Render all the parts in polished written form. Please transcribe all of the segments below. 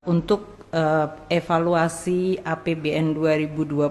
Untuk evaluasi APBN 2022,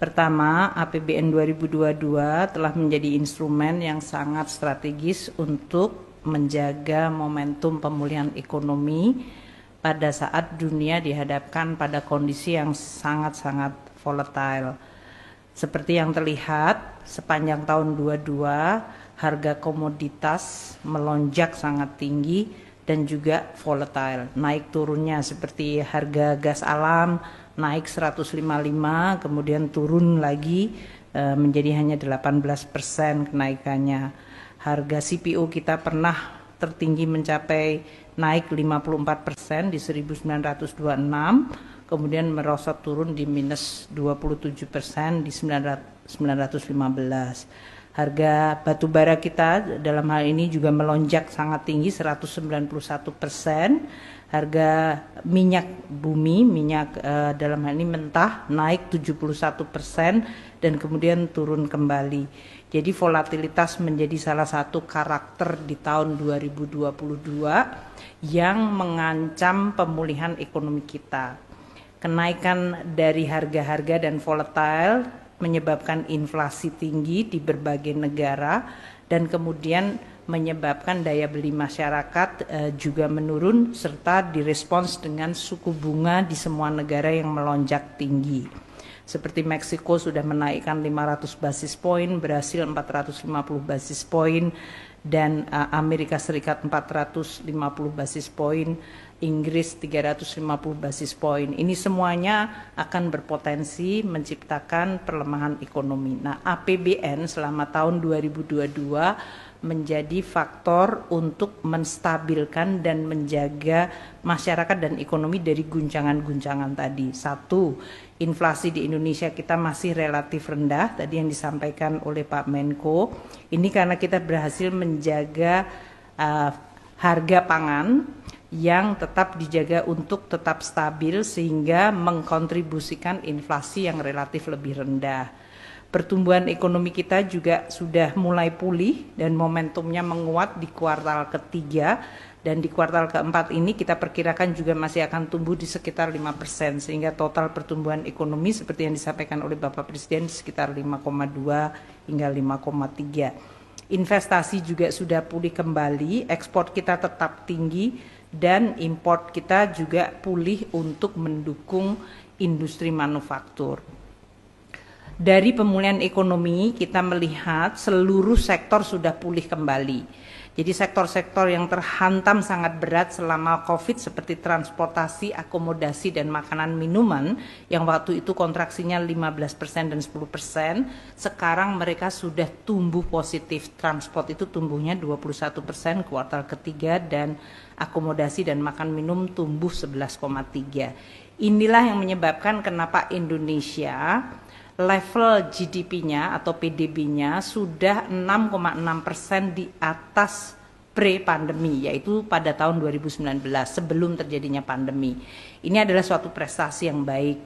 pertama, APBN 2022 telah menjadi instrumen yang sangat strategis untuk menjaga momentum pemulihan ekonomi pada saat dunia dihadapkan pada kondisi yang sangat-sangat volatile. Seperti yang terlihat, sepanjang tahun 2022, harga komoditas melonjak sangat tinggi dan juga volatile. Naik turunnya seperti harga gas alam naik 155, kemudian turun lagi menjadi hanya 18% kenaikannya. Harga CPO kita pernah tertinggi mencapai naik 54% di 1926, kemudian merosot turun di minus 27% di 1915. Harga batu bara kita dalam hal ini juga melonjak sangat tinggi 191%. Harga minyak bumi, dalam hal ini mentah naik 71% dan kemudian turun kembali. Jadi volatilitas menjadi salah satu karakter di tahun 2022 yang mengancam pemulihan ekonomi kita. Kenaikan dari harga-harga dan volatile menyebabkan inflasi tinggi di berbagai negara dan kemudian menyebabkan daya beli masyarakat juga menurun serta direspons dengan suku bunga di semua negara yang melonjak tinggi. Seperti Meksiko sudah menaikkan 500 basis poin, Brasil 450 basis poin, dan Amerika Serikat 450 basis poin, Inggris 350 basis poin. Ini semuanya akan berpotensi menciptakan pelemahan ekonomi. Nah, APBN selama tahun 2022 menjadi faktor untuk menstabilkan dan menjaga masyarakat dan ekonomi dari guncangan-guncangan tadi. Satu, inflasi di Indonesia kita masih relatif rendah, tadi yang disampaikan oleh Pak Menko. Ini karena kita berhasil menjaga harga pangan yang tetap dijaga untuk tetap stabil sehingga mengkontribusikan inflasi yang relatif lebih rendah. Pertumbuhan ekonomi kita juga sudah mulai pulih dan momentumnya menguat di kuartal ketiga, dan di kuartal keempat ini kita perkirakan juga masih akan tumbuh di sekitar 5%, sehingga total pertumbuhan ekonomi seperti yang disampaikan oleh Bapak Presiden sekitar 5,2 hingga 5,3. Investasi juga sudah pulih kembali, ekspor kita tetap tinggi dan import kita juga pulih untuk mendukung industri manufaktur. Dari pemulihan ekonomi kita melihat seluruh sektor sudah pulih kembali. Jadi sektor-sektor yang terhantam sangat berat selama COVID seperti transportasi, akomodasi, dan makanan minuman yang waktu itu kontraksinya 15% dan 10%, sekarang mereka sudah tumbuh positif. Transport itu tumbuhnya 21% kuartal ketiga dan akomodasi dan makan minum tumbuh 11,3%. Inilah yang menyebabkan kenapa Indonesia level GDP-nya atau PDB-nya sudah 6,6% di atas pre-pandemi, yaitu pada tahun 2019 sebelum terjadinya pandemi. Ini adalah suatu prestasi yang baik.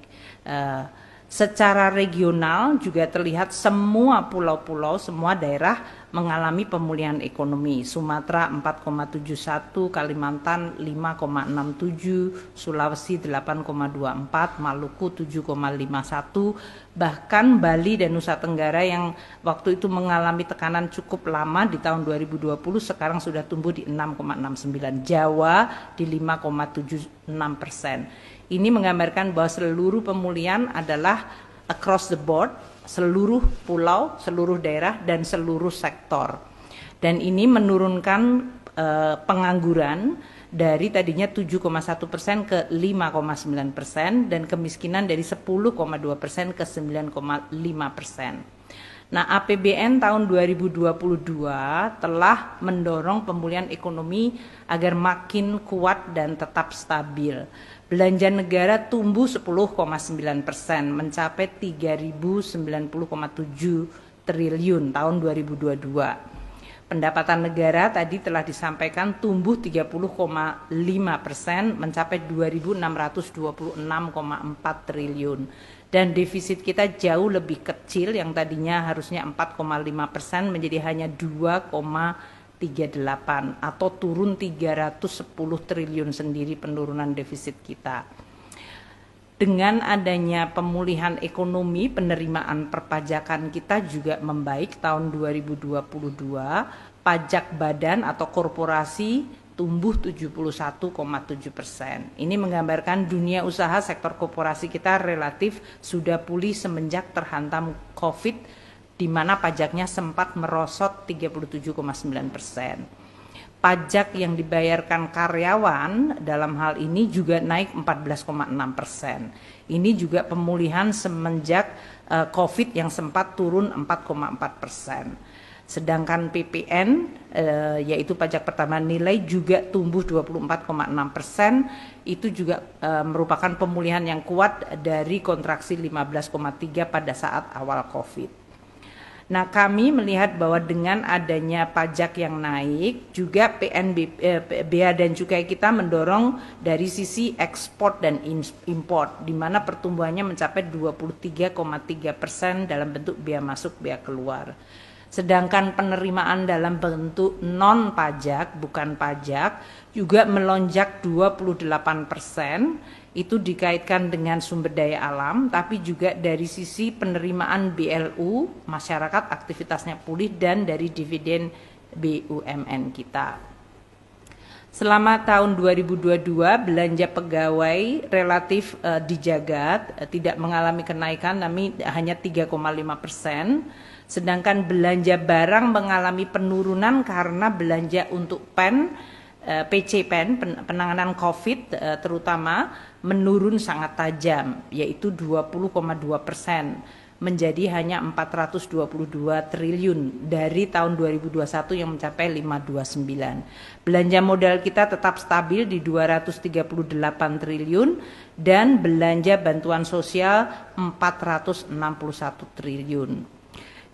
Secara regional juga terlihat semua pulau-pulau, semua daerah mengalami pemulihan ekonomi. Sumatera 4,71, Kalimantan 5,67, Sulawesi 8,24, Maluku 7,51, bahkan Bali dan Nusa Tenggara yang waktu itu mengalami tekanan cukup lama di tahun 2020 sekarang sudah tumbuh di 6,69, Jawa di 5,76%. Ini menggambarkan bahwa seluruh pemulihan adalah across the board, seluruh pulau, seluruh daerah, dan seluruh sektor. Dan ini menurunkan pengangguran dari tadinya 7,1% ke 5,9% dan kemiskinan dari 10,2% ke 9,5%. Nah, APBN tahun 2022 telah mendorong pemulihan ekonomi agar makin kuat dan tetap stabil. Belanja negara tumbuh 10,9%, mencapai 3.090,7 triliun tahun 2022. Pendapatan negara tadi telah disampaikan tumbuh 30,5%, mencapai 2.626,4 triliun. Dan defisit kita jauh lebih kecil, yang tadinya harusnya 4,5% menjadi hanya 2,3 atau turun 310 triliun sendiri penurunan defisit kita. Dengan adanya pemulihan ekonomi, penerimaan perpajakan kita juga membaik tahun 2022, pajak badan atau korporasi tumbuh 71,7%. Ini menggambarkan dunia usaha sektor korporasi kita relatif sudah pulih semenjak terhantam COVID, di mana pajaknya sempat merosot 37,9%. Pajak yang dibayarkan karyawan dalam hal ini juga naik 14,6%. Ini juga pemulihan semenjak COVID yang sempat turun 4,4%. Sedangkan PPN yaitu pajak pertambahan nilai juga tumbuh 24,6%. Itu juga merupakan pemulihan yang kuat dari kontraksi 15,3% pada saat awal COVID. Nah, kami melihat bahwa dengan adanya pajak yang naik, juga bea dan cukai kita mendorong dari sisi ekspor dan impor, di mana pertumbuhannya mencapai 23,3% dalam bentuk bea masuk, bea keluar. Sedangkan penerimaan dalam bentuk non pajak, bukan pajak, juga melonjak 28%. Itu dikaitkan dengan sumber daya alam, tapi juga dari sisi penerimaan BLU, masyarakat aktivitasnya pulih, dan dari dividen BUMN kita. Selama tahun 2022, belanja pegawai relatif dijaga, tidak mengalami kenaikan, tapi hanya 3,5%. Sedangkan belanja barang mengalami penurunan karena belanja untuk PCPEN, penanganan COVID terutama, menurun sangat tajam, yaitu 20,2%, menjadi hanya 422 triliun dari tahun 2021 yang mencapai 529. Belanja modal kita tetap stabil di 238 triliun dan belanja bantuan sosial 461 triliun.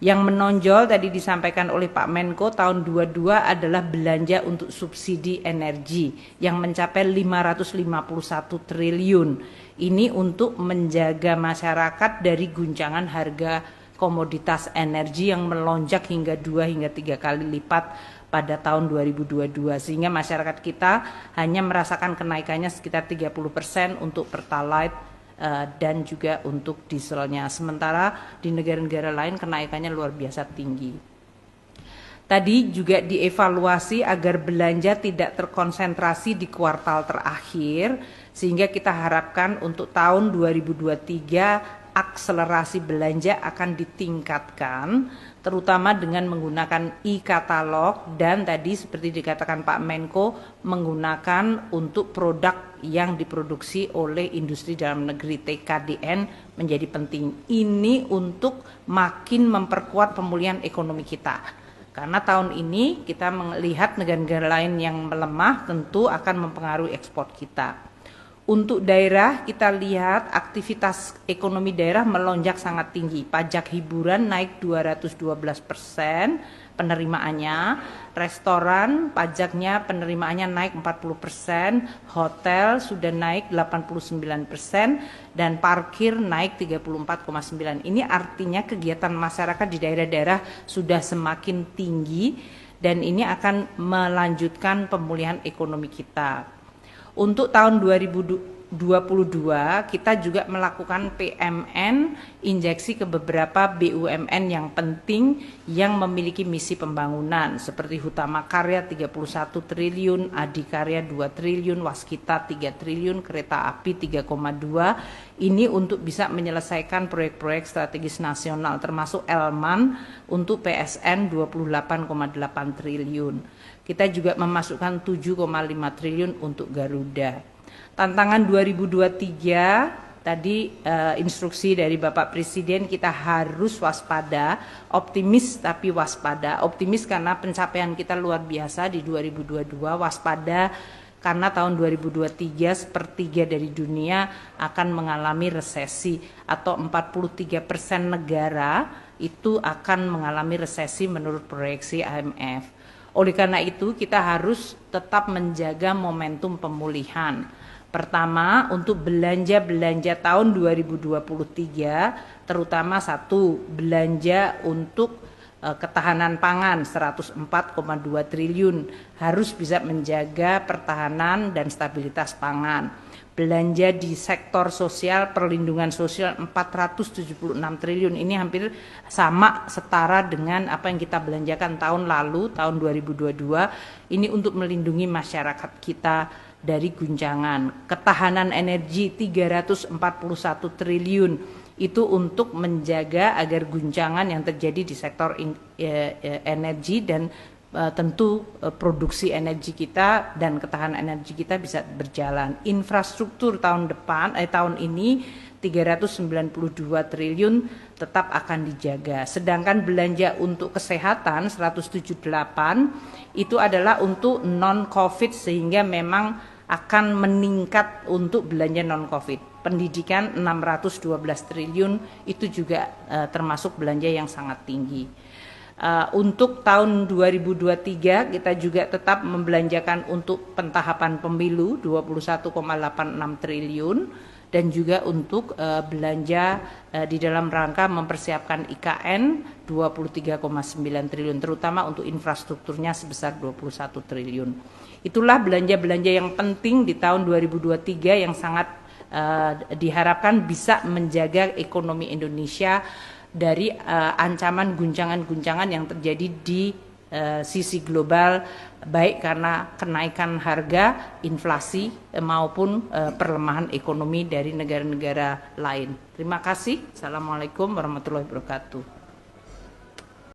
Yang menonjol tadi disampaikan oleh Pak Menko tahun 22 adalah belanja untuk subsidi energi yang mencapai 551 triliun. Ini untuk menjaga masyarakat dari guncangan harga komoditas energi yang melonjak hingga 2 hingga 3 kali lipat pada tahun 2022, sehingga masyarakat kita hanya merasakan kenaikannya sekitar 30% untuk Pertalite dan juga untuk dieselnya. Sementara di negara-negara lain kenaikannya luar biasa tinggi. Tadi juga dievaluasi agar belanja tidak terkonsentrasi di kuartal terakhir, sehingga kita harapkan untuk tahun 2023 akselerasi belanja akan ditingkatkan, terutama dengan menggunakan e-katalog dan tadi seperti dikatakan Pak Menko, menggunakan untuk produk yang diproduksi oleh industri dalam negeri, TKDN, menjadi penting. Ini untuk makin memperkuat pemulihan ekonomi kita. Karena tahun ini kita melihat negara-negara lain yang melemah tentu akan mempengaruhi ekspor kita. Untuk daerah kita lihat aktivitas ekonomi daerah melonjak sangat tinggi. Pajak hiburan naik 212% penerimaannya, restoran pajaknya penerimaannya naik 40%, hotel sudah naik 89% dan parkir naik 34,9%. Ini artinya kegiatan masyarakat di daerah-daerah sudah semakin tinggi dan ini akan melanjutkan pemulihan ekonomi kita. Untuk tahun 2022 kita juga melakukan PMN injeksi ke beberapa BUMN yang penting yang memiliki misi pembangunan seperti Hutama Karya 31 triliun, Adikarya 2 triliun, Waskita 3 triliun, Kereta Api 3,2. Ini untuk bisa menyelesaikan proyek-proyek strategis nasional termasuk Elman untuk PSN 28,8 triliun. Kita juga memasukkan 7,5 triliun untuk Garuda. Tantangan 2023 tadi instruksi dari Bapak Presiden, kita harus waspada, optimis tapi waspada. Optimis karena pencapaian kita luar biasa di 2022, waspada karena tahun 2023 sepertiga dari dunia akan mengalami resesi atau 43% negara itu akan mengalami resesi menurut proyeksi IMF. Oleh karena itu kita harus tetap menjaga momentum pemulihan. Pertama, untuk belanja tahun 2023 terutama satu, belanja untuk ketahanan pangan 104,2 triliun, harus bisa menjaga pertahanan dan stabilitas pangan. Belanja di sektor sosial, perlindungan sosial 476 triliun, ini hampir sama setara dengan apa yang kita belanjakan tahun lalu, tahun 2022, ini untuk melindungi masyarakat kita dari guncangan. Ketahanan energi 341 triliun, itu untuk menjaga agar guncangan yang terjadi di sektor energi dan tentu produksi energi kita dan ketahanan energi kita bisa berjalan. Infrastruktur tahun ini 392 triliun tetap akan dijaga. Sedangkan belanja untuk kesehatan 178 itu adalah untuk non-COVID, sehingga memang akan meningkat untuk belanja non-COVID. Pendidikan 612 triliun itu juga termasuk belanja yang sangat tinggi. Untuk tahun 2023 kita juga tetap membelanjakan untuk pentahapan pemilu 21,86 triliun dan juga untuk belanja di dalam rangka mempersiapkan IKN 23,9 triliun, terutama untuk infrastrukturnya sebesar 21 triliun. Itulah belanja-belanja yang penting di tahun 2023 yang sangat diharapkan bisa menjaga ekonomi Indonesia dari ancaman guncangan-guncangan yang terjadi di sisi global, baik karena kenaikan harga, inflasi maupun perlemahan ekonomi dari negara-negara lain. Terima kasih. Assalamualaikum warahmatullahi wabarakatuh.